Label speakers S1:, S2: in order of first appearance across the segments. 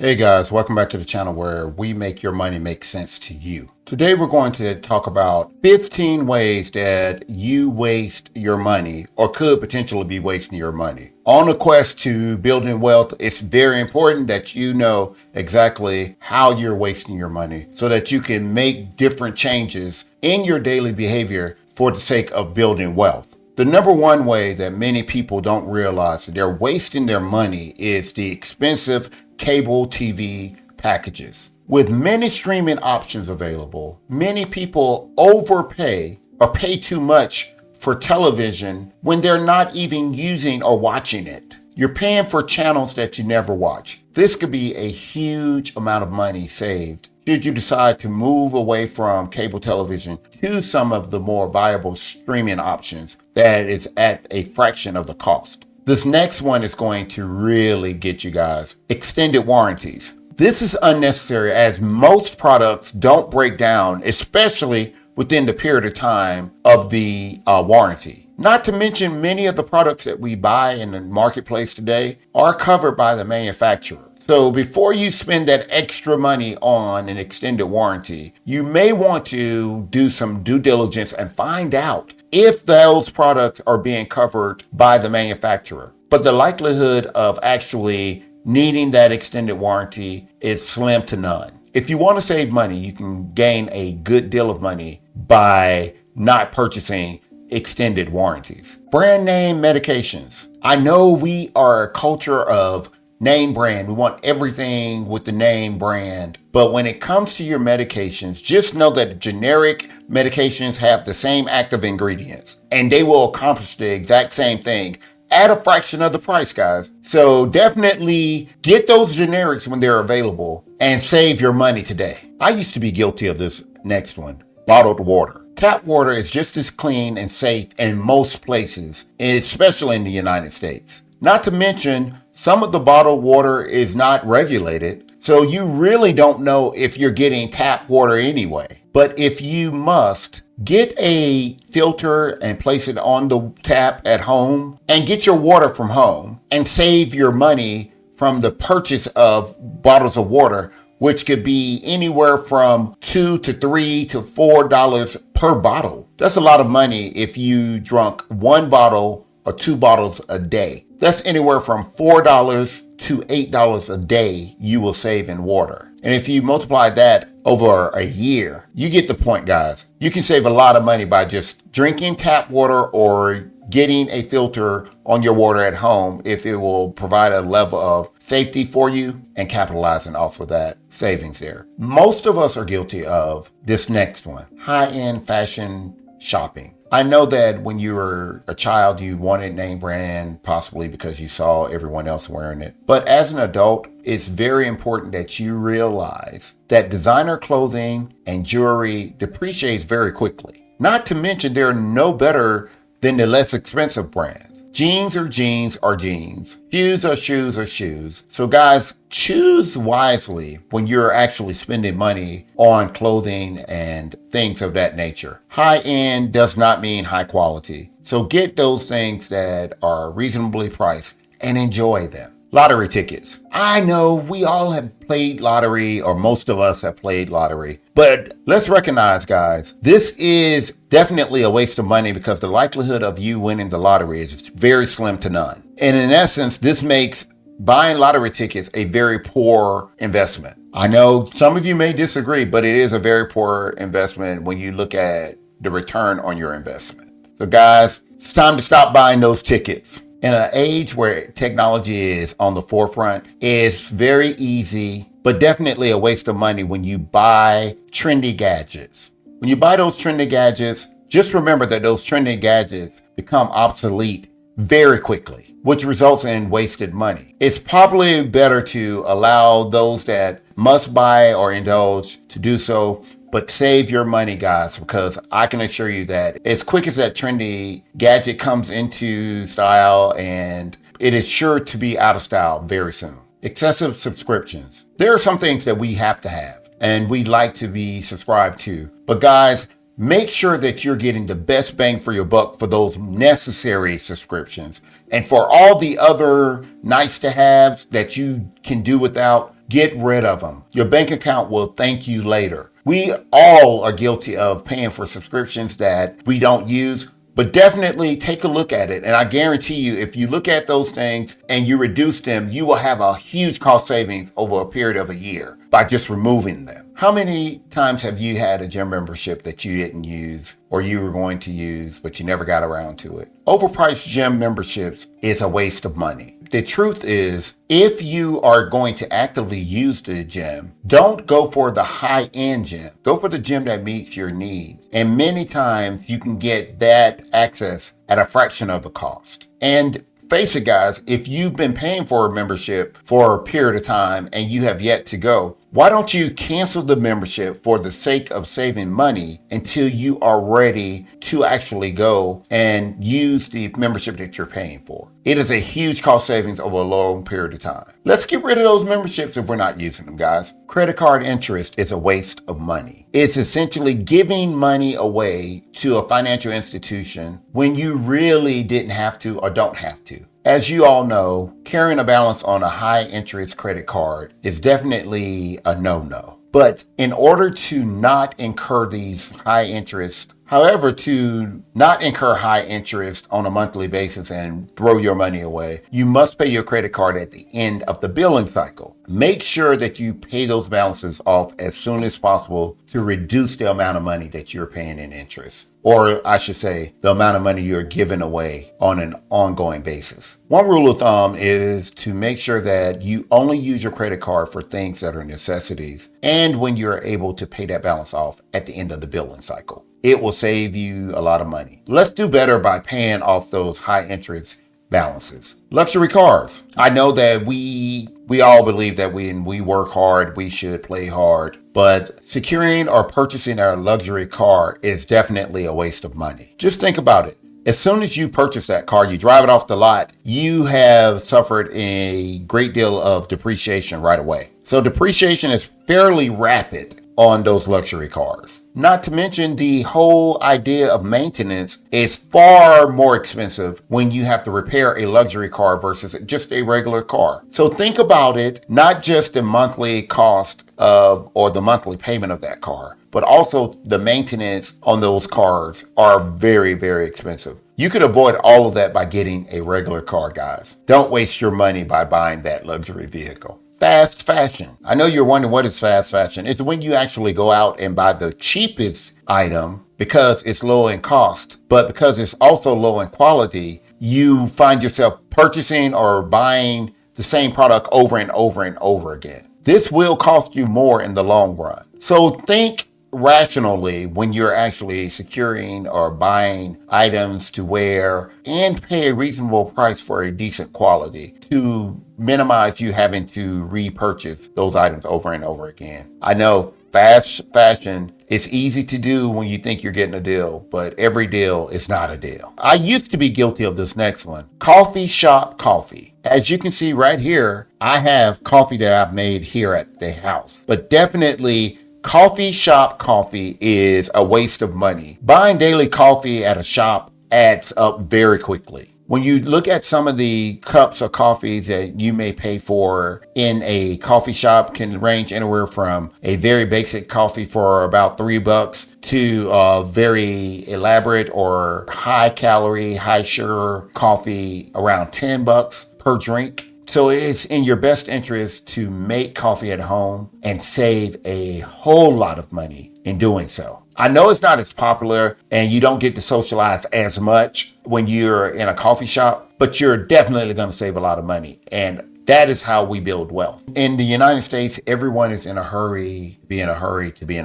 S1: Hey guys, welcome back to the channel where we make your money make sense to you. Today we're going to talk about 15 ways that you waste your money or could potentially be wasting your money. On a quest to building wealth, it's very important that you know exactly how you're wasting your money so that you can make different changes in your daily behavior for the sake of building wealth. The number one way that many people don't realize that they're wasting their money is the expensive cable TV packages. With many streaming options available, many people overpay or pay too much for television when they're not even using or watching it. You're paying for channels that you never watch. This could be a huge amount of money saved should you decide to move away from cable television to some of the more viable streaming options that is at a fraction of the cost. This next one is going to really get you guys. Extended warranties. This is unnecessary as most products don't break down, especially within the period of time of the warranty. Not to mention, many of the products that we buy in the marketplace today are covered by the manufacturer. So before you spend that extra money on an extended warranty, you may want to do some due diligence and find out if those products are being covered by the manufacturer. But the likelihood of actually needing that extended warranty is slim to none. If you want to save money, you can gain a good deal of money by not purchasing extended warranties. Brand name medications. I know we are a culture of name brand. We want everything with the name brand. But when it comes to your medications, just know that generic medications have the same active ingredients and they will accomplish the exact same thing at a fraction of the price, guys. So definitely get those generics when they're available and save your money today. I used to be guilty of this next one, bottled water. Tap water is just as clean and safe in most places, especially in the United States. Not to mention, some of the bottled water is not regulated, so you really don't know if you're getting tap water anyway. But if you must, get a filter and place it on the tap at home and get your water from home and save your money from the purchase of bottles of water, which could be anywhere from $2 to $3 to $4 per bottle. That's a lot of money if you drunk one bottle or two bottles a day. That's anywhere from $4 to $8 a day you will save in water. And if you multiply that over a year, you get the point, guys. You can save a lot of money by just drinking tap water or getting a filter on your water at home if it will provide a level of safety for you and capitalizing off of that savings there. Most of us are guilty of this next one, high-end fashion shopping. I know that when you were a child, you wanted name brand, possibly because you saw everyone else wearing it. But as an adult, it's very important that you realize that designer clothing and jewelry depreciates very quickly. Not to mention, they're no better than the less expensive brands. Jeans are jeans are jeans. Shoes are shoes are shoes. So guys, choose wisely when you're actually spending money on clothing and things of that nature. High end does not mean high quality. So get those things that are reasonably priced and enjoy them. Lottery tickets. I know we all have played lottery, or most of us have played lottery, but let's recognize, guys, this is definitely a waste of money because the likelihood of you winning the lottery is very slim to none. And in essence, this makes buying lottery tickets a very poor investment. I know some of you may disagree, but it is a very poor investment when you look at the return on your investment. So guys, it's time to stop buying those tickets. In an age where technology is on the forefront, it's very easy, but definitely a waste of money when you buy trendy gadgets. When you buy those trendy gadgets, just remember that those trendy gadgets become obsolete very quickly, which results in wasted money. It's probably better to allow those that must buy or indulge to do so, but save your money, guys, because I can assure you that as quick as that trendy gadget comes into style, and it is sure to be out of style very soon. Excessive subscriptions. There are some things that we have to have and we like to be subscribed to. But guys, make sure that you're getting the best bang for your buck for those necessary subscriptions. And for all the other nice to haves that you can do without, Get rid of them. Your bank account will thank you later. We all are guilty of paying for subscriptions that we don't use, but definitely take a look at it. And I guarantee you, if you look at those things and you reduce them, you will have a huge cost savings over a period of a year by just removing them. How many times have you had a gym membership that you didn't use or you were going to use, but you never got around to it? Overpriced gym memberships is a waste of money. The truth is, if you are going to actively use the gym, don't go for the high-end gym. Go for the gym that meets your needs. And many times you can get that access at a fraction of the cost. And face it, guys, if you've been paying for a membership for a period of time and you have yet to go, why don't you cancel the membership for the sake of saving money until you are ready to actually go and use the membership that you're paying for? It is a huge cost savings over a long period of time. Let's get rid of those memberships if we're not using them, guys. Credit card interest is a waste of money. It's essentially giving money away to a financial institution when you really didn't have to or don't have to. As you all know, carrying a balance on a high interest credit card is definitely a no-no. But in order to not incur these high interest, to not incur high interest on a monthly basis and throw your money away, you must pay your credit card at the end of the billing cycle. Make sure that you pay those balances off as soon as possible to reduce the amount of money that you're paying in interest. Or I should say, the amount of money you're giving away on an ongoing basis. One rule of thumb is to make sure that you only use your credit card for things that are necessities and when you're able to pay that balance off at the end of the billing cycle. It will save you a lot of money. Let's do better by paying off those high interest balances. Luxury cars. I know that we all believe that when we work hard, we should play hard. But securing or purchasing a luxury car is definitely a waste of money. Just think about it. As soon as you purchase that car, you drive it off the lot, you have suffered a great deal of depreciation right away. So depreciation is fairly rapid on those luxury cars. Not to mention the whole idea of maintenance is far more expensive when you have to repair a luxury car versus just a regular car. So think about it, not just the monthly cost of or the monthly payment of that car, but also the maintenance on those cars are very, very expensive. You could avoid all of that by getting a regular car, guys. Don't waste your money by buying that luxury vehicle. Fast fashion. I know you're wondering what is fast fashion. It's when you actually go out and buy the cheapest item because it's low in cost, but because it's also low in quality, you find yourself purchasing or buying the same product over and over and over again. This will cost you more in the long run. So think rationally when you're actually securing or buying items to wear and pay a reasonable price for a decent quality to minimize you having to repurchase those items over and over again. I know fast fashion is easy to do when you think you're getting a deal, but every deal is not a deal. I used to be guilty of this next one. Coffee shop coffee. As you can see right here, I have coffee that I've made here at the house, but definitely coffee shop coffee is a waste of money. Buying daily coffee at a shop adds up very quickly. When you look at some of the cups of coffees that you may pay for in a coffee shop can range anywhere from a very basic coffee for about $3 to a very elaborate or high calorie, high sugar coffee around $10 per drink. So it's in your best interest to make coffee at home and save a whole lot of money in doing so. I know it's not as popular and you don't get to socialize as much when you're in a coffee shop, but you're definitely going to save a lot of money. And that is how we build wealth. In the United States, everyone is in a hurry, to be in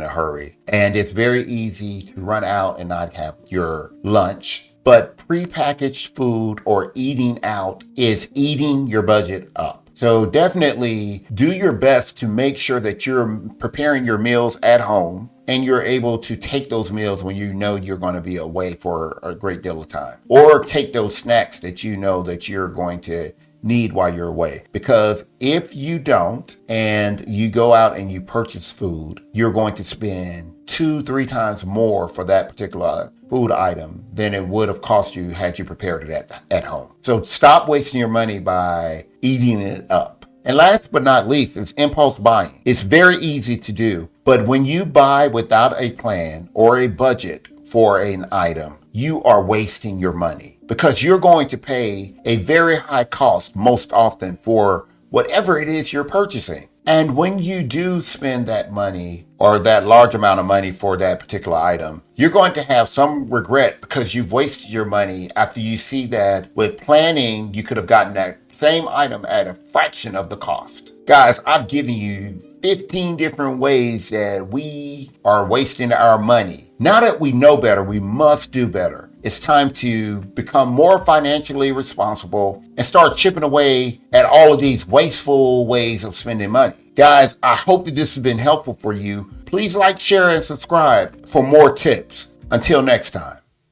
S1: a hurry. And it's very easy to run out and not have your lunch. But prepackaged food or eating out is eating your budget up. So definitely do your best to make sure that you're preparing your meals at home and you're able to take those meals when you know you're going to be away for a great deal of time. Or take those snacks that you know that you're going to need while you're away. Because if you don't and you go out and you purchase food, you're going to spend 2-3 times more for that particular food item than it would have cost you had you prepared it at home. So stop wasting your money by eating it up. And last but not least is impulse buying. It's very easy to do, but when you buy without a plan or a budget for an item, you are wasting your money because you're going to pay a very high cost most often for whatever it is you're purchasing. And when you do spend that money or that large amount of money for that particular item, you're going to have some regret because you've wasted your money after you see that with planning, you could have gotten that same item at a fraction of the cost. Guys, I've given you 15 different ways that we are wasting our money. Now that we know better, we must do better. It's time to become more financially responsible and start chipping away at all of these wasteful ways of spending money. Guys, I hope that this has been helpful for you. Please like, share, and subscribe for more tips. Until next time.